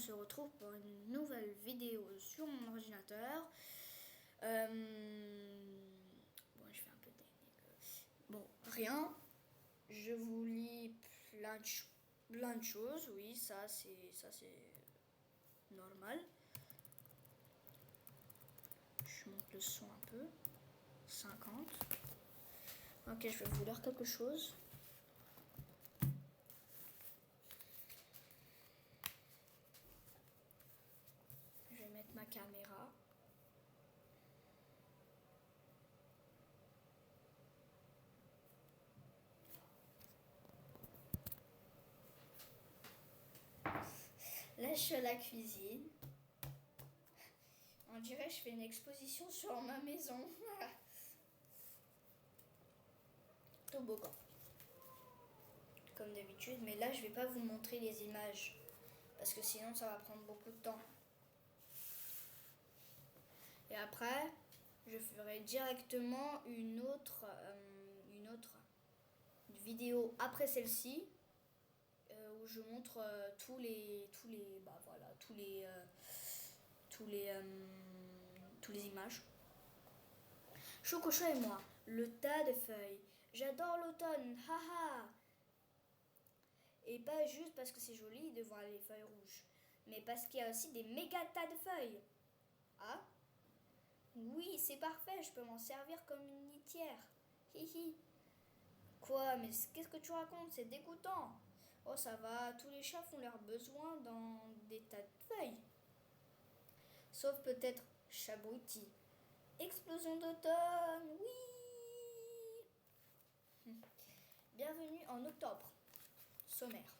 se retrouve pour une nouvelle vidéo sur mon ordinateur. Bon, je fais un peu technique. Bon, rien. Je vous lis plein de choses. Oui, ça c'est normal. Je monte le son un peu. 50. Ok, je vais vous lire quelque chose. Je vais mettre ma caméra. Là, je suis à la cuisine. On dirait que je fais une exposition sur ma maison. Toboggan. Comme d'habitude, mais là, je vais pas vous montrer les images. Parce que sinon, ça va prendre beaucoup de temps. Et après, je ferai directement une autre vidéo après celle-ci. Où je montre toutes les images. Chococho et moi, le tas de feuilles. J'adore l'automne, haha. Et pas juste parce que c'est joli de voir les feuilles rouges, mais parce qu'il y a aussi des méga tas de feuilles. Ah? Oui, c'est parfait, je peux m'en servir comme une litière. Hihi. Quoi, mais qu'est-ce que tu racontes? C'est dégoûtant. Oh, ça va, tous les chats font leurs besoins dans des tas de feuilles. Sauf peut-être Chabruti. Explosion d'automne, oui. Bienvenue en octobre. Sommaire.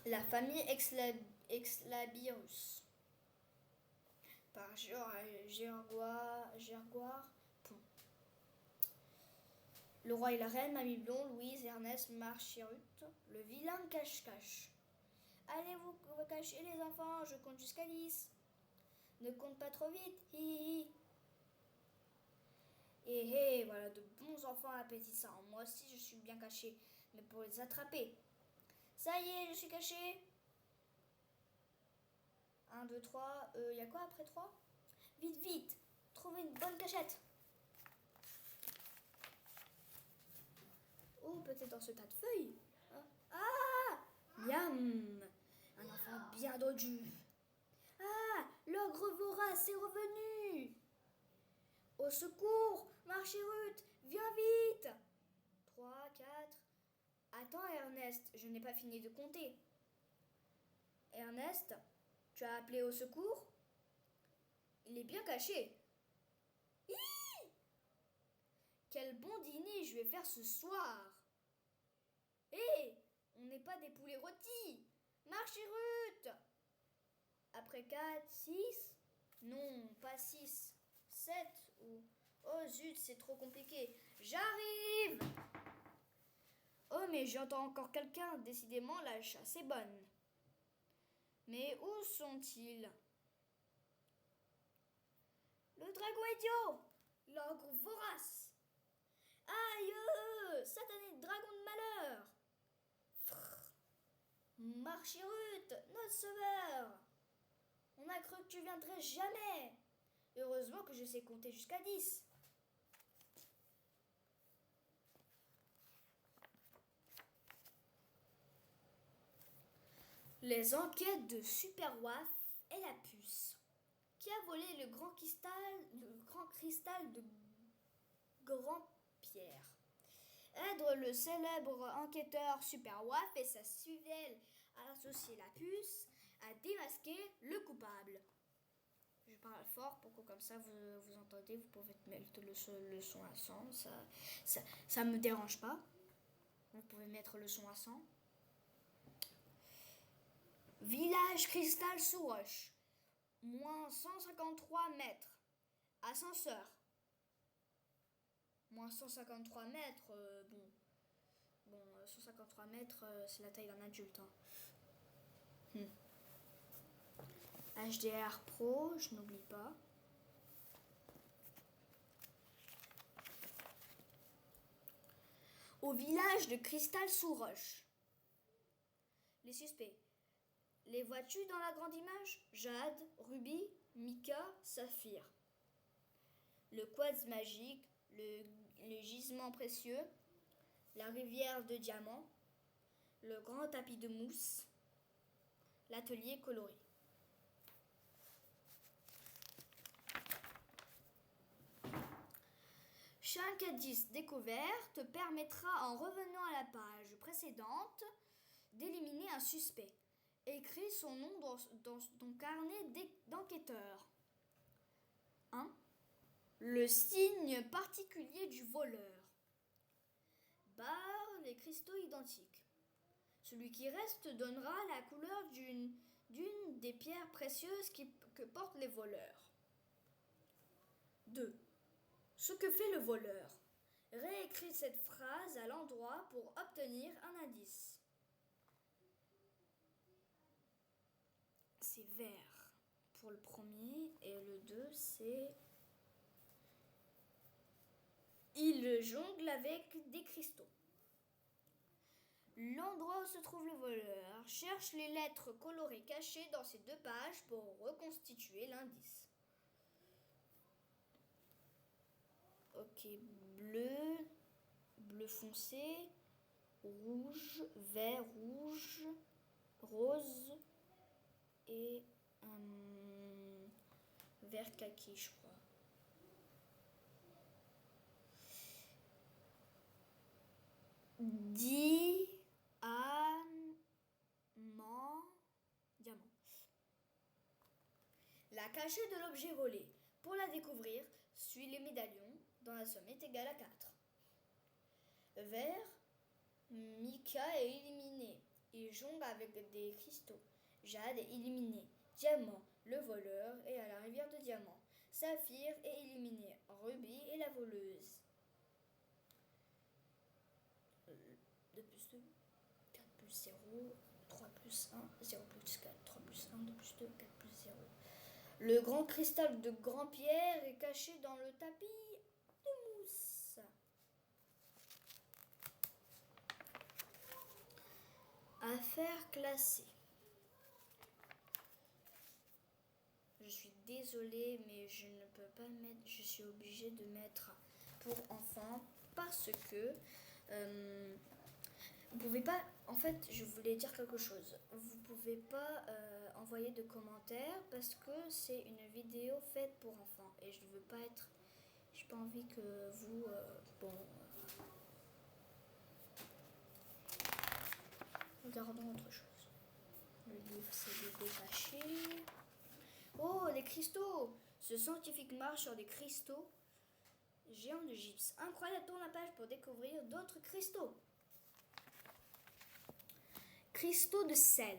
La famille Exlabirus. Par Gergoire Pont. Le roi et la reine, Mamie Blond, Louise, Ernest, Marchirut, le vilain cache-cache. Allez vous cacher les enfants, je compte jusqu'à 10. Ne compte pas trop vite, hi hi. Et voilà de bons enfants appétissants. Moi aussi je suis bien caché, mais pour les attraper. Ça y est, je suis caché. 1, 2, 3, y a quoi après 3? Vite, vite, trouvez une bonne cachette. Oh, peut-être dans ce tas de feuilles. Ah, miam. Un enfant bien dodu. Ah, l'ogre vorace est revenu. Au secours, Marchirut, viens vite. 3, 4. Attends, Ernest, je n'ai pas fini de compter. Ernest, tu as appelé au secours? Il est bien caché. Hi! Quel bon dîner je vais faire ce soir. Hé, on n'est pas des poulets rôtis. Marchirut. Après 4, 6. Non, pas 6. 7 ou... Oh zut, c'est trop compliqué. J'arrive. Oh, mais j'entends encore quelqu'un. Décidément, la chasse est bonne. Mais où sont-ils? Le dragon idiot! L'ogre vorace! Aïe! Satané dragon de malheur! Marchirut, notre sauveur! On a cru que tu viendrais jamais! Heureusement que je sais compter jusqu'à 10. Les enquêtes de Super Waf et la puce. Qui a volé le grand cristal de Grand Pierre? Aide le célèbre enquêteur Super Waf et sa fidèle associée la puce à démasquer le coupable. Je parle fort pour que comme ça vous entendez, vous pouvez mettre le son à 100, ça me dérange pas. Vous pouvez mettre le son à 100. Village Cristal sous roche. Moins 153 mètres. Ascenseur. Moins 153 mètres, bon, 153 mètres, c'est la taille d'un adulte. Hein. HDR Pro, je n'oublie pas. au village de Cristal-sous-Roche. Les suspects. Les vois-tu dans la grande image? Jade, rubis, mica, saphir. Le quartz magique, le gisement précieux, la rivière de diamants, le grand tapis de mousse, l'atelier coloré. Chaque indice découvert te permettra, en revenant à la page précédente, d'éliminer un suspect. Écris son nom dans ton carnet d'enquêteur. 1. Le signe particulier du voleur. Barre les cristaux identiques. Celui qui reste donnera la couleur d'une des pierres précieuses que portent les voleurs. 2. Ce que fait le voleur. Réécris cette phrase à l'endroit pour obtenir un indice. C'est vert pour le premier et le 2 c'est... Il jongle avec des cristaux. L'endroit où se trouve le voleur. Cherche les lettres colorées cachées dans ces 2 pages pour reconstituer l'indice. Ok, bleu foncé, rouge, vert, rouge, rose et vert kaki, je crois. Diamant. La cachette de l'objet volé. Pour la découvrir, suis les médaillons dont la somme est égale à 4. Vert, mica est éliminé. Il jongle avec des cristaux. Jade est éliminé. Diamant, le voleur est à la rivière de diamants. Saphir est éliminé. Rubis est la voleuse. 2 plus 2, 4 plus 0, 3 plus 1, 0 plus 4, 3 plus 1, 2 plus 2, 4 plus 0. Le grand cristal de Grand-Pierre est caché dans le tapis de mousse. Affaire classée. Je suis désolée, mais je ne peux pas mettre. Je suis obligée de mettre pour enfants parce que vous pouvez pas. En fait, je voulais dire quelque chose. Vous pouvez pas envoyer de commentaires parce que c'est une vidéo faite pour enfants et je ne veux pas être. J'ai pas envie que vous. Regardons autre chose. Le livre s'est détaché. Oh, des cristaux! Ce scientifique marche sur des cristaux géants de gypse. Incroyable, tourne la page pour découvrir d'autres cristaux. Cristaux de sel.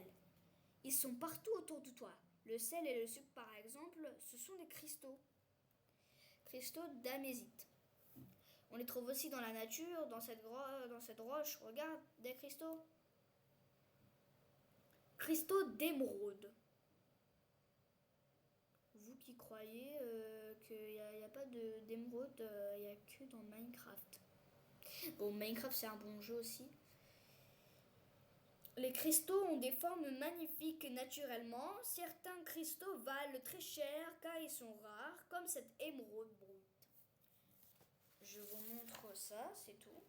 Ils sont partout autour de toi. Le sel et le sucre, par exemple, ce sont des cristaux. Cristaux d'amésite. On les trouve aussi dans la nature, dans cette roche. Regarde, des cristaux. Cristaux d'émeraude. Vous qui croyez qu'il n'y a pas d'émeraude, il n'y a que dans Minecraft. Bon, Minecraft c'est un bon jeu aussi. Les cristaux ont des formes magnifiques naturellement. Certains cristaux valent très cher car ils sont rares, comme cette émeraude brute. Je vous montre ça, c'est tout.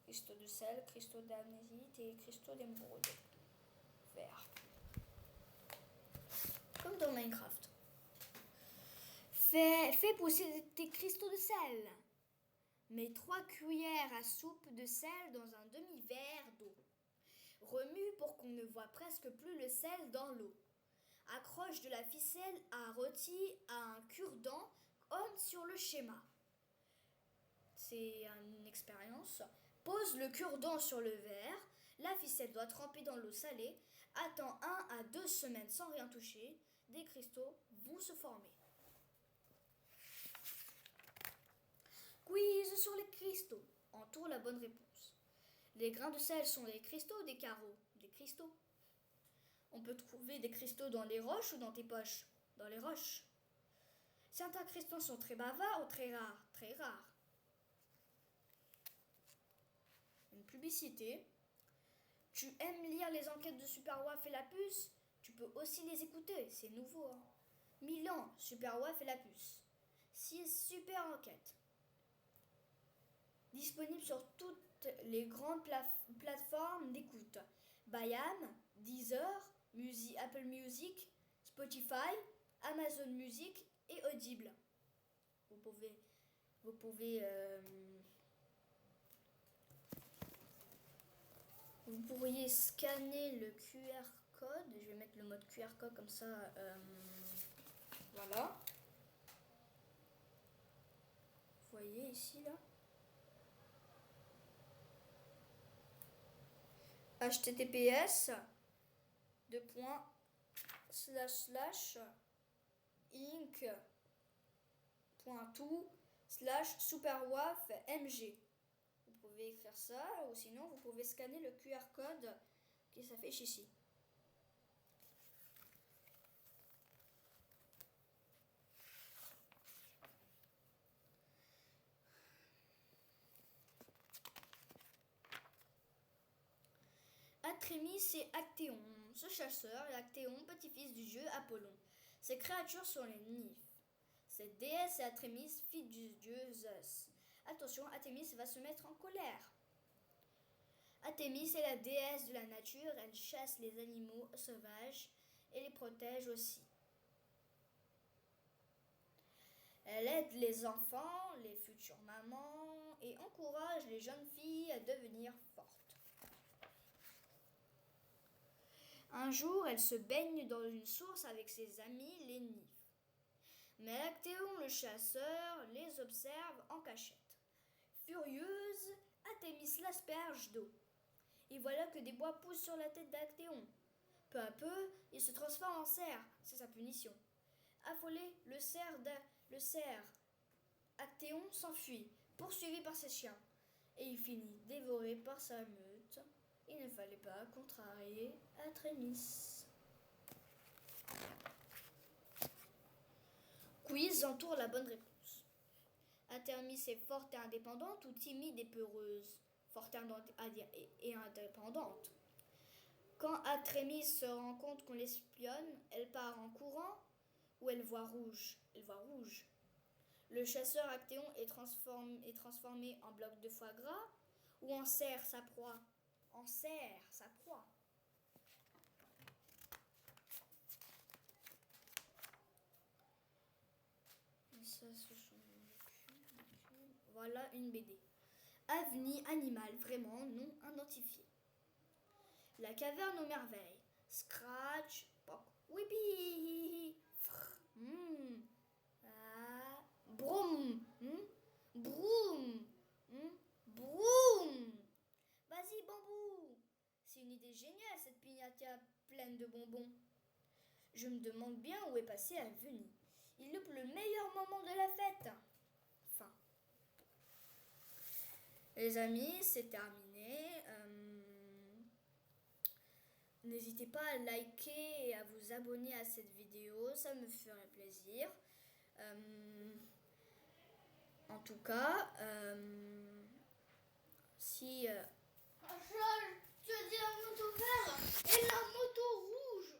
Cristaux de sel, cristaux d'amnésite et cristaux d'émeraude. Vert. Comme dans Minecraft. Fais pousser tes cristaux de sel. Mets 3 cuillères à soupe de sel dans un demi-verre d'eau. Remue pour qu'on ne voit presque plus le sel dans l'eau. Accroche de la ficelle à rôti à un cure-dent comme sur le schéma. C'est une expérience. Pose le cure-dent sur le verre. La ficelle doit tremper dans l'eau salée. Attends 1 à 2 semaines sans rien toucher. Des cristaux vont se former. Quiz sur les cristaux. Entoure la bonne réponse. Les grains de sel sont des cristaux ou des carreaux? Des cristaux. On peut trouver des cristaux dans les roches ou dans tes poches? Dans les roches. Certains cristaux sont très bavards ou très rares? Très rares. publicité. Tu aimes lire les enquêtes de Superwaf et la puce? Tu peux aussi les écouter, c'est nouveau. Hein. Milan, Superwaf et la puce. 6 super enquêtes. Disponible sur toutes les grandes plateformes d'écoute. Bayam, Deezer, Apple Music, Spotify, Amazon Music et Audible. Vous pourriez scanner le QR code. Je vais mettre le mode QR code comme ça. Voilà. Vous voyez ici là. https ink.to/superwaf.mg. Vous pouvez écrire ça ou sinon vous pouvez scanner le QR code qui s'affiche ici. Atrémis et Actéon. Ce chasseur est Actéon, petit-fils du dieu Apollon. Ces créatures sont les nymphes. Cette déesse est Atrémis, fille du dieu Zeus. Attention, Athémis va se mettre en colère. Athémis est la déesse de la nature, elle chasse les animaux sauvages et les protège aussi. Elle aide les enfants, les futures mamans et encourage les jeunes filles à devenir fortes. Un jour, elle se baigne dans une source avec ses amis, les nymphes. Mais Actéon, le chasseur, les observe en cachette. Furieuse, Athémis l'asperge d'eau. Et voilà que des bois poussent sur la tête d'Actéon. Peu à peu, il se transforme en cerf, c'est sa punition. Affolé, le cerf Actéon s'enfuit, poursuivi par ses chiens. Et il finit dévoré par sa meute. Il ne fallait pas contrarier Atrémis. Quiz entoure la bonne réponse. Athémis est forte et indépendante ou timide et peureuse? Forte et indépendante. Quand Atrémis se rend compte qu'on l'espionne, elle part en courant ou elle voit rouge? Elle voit rouge. Le chasseur Actéon est transformé en bloc de foie gras ou en cerf sa proie? En cerf sa proie. Et ça, ce sont voilà une BD. Avenir animal vraiment non identifié. La caverne aux merveilles. Scratch, poc, whippy, broum, broum, broum. Vas-y, bambou. C'est une idée géniale cette piñata pleine de bonbons. Je me demande bien où est passé Avenir. Il loupe le meilleur moment de la fête. Fin. Les amis, c'est terminé. N'hésitez pas à liker et à vous abonner à cette vidéo, ça me ferait plaisir. En tout cas, si... Je dis la moto verte et la moto rouge.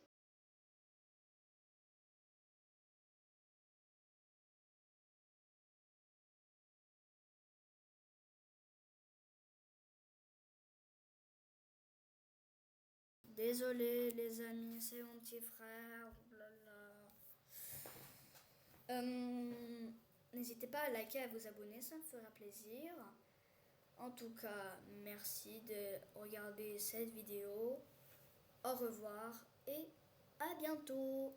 Désolé les amis, c'est mon petit frère. N'hésitez pas à liker et à vous abonner, ça me fera plaisir. En tout cas, merci de regarder cette vidéo. Au revoir et à bientôt.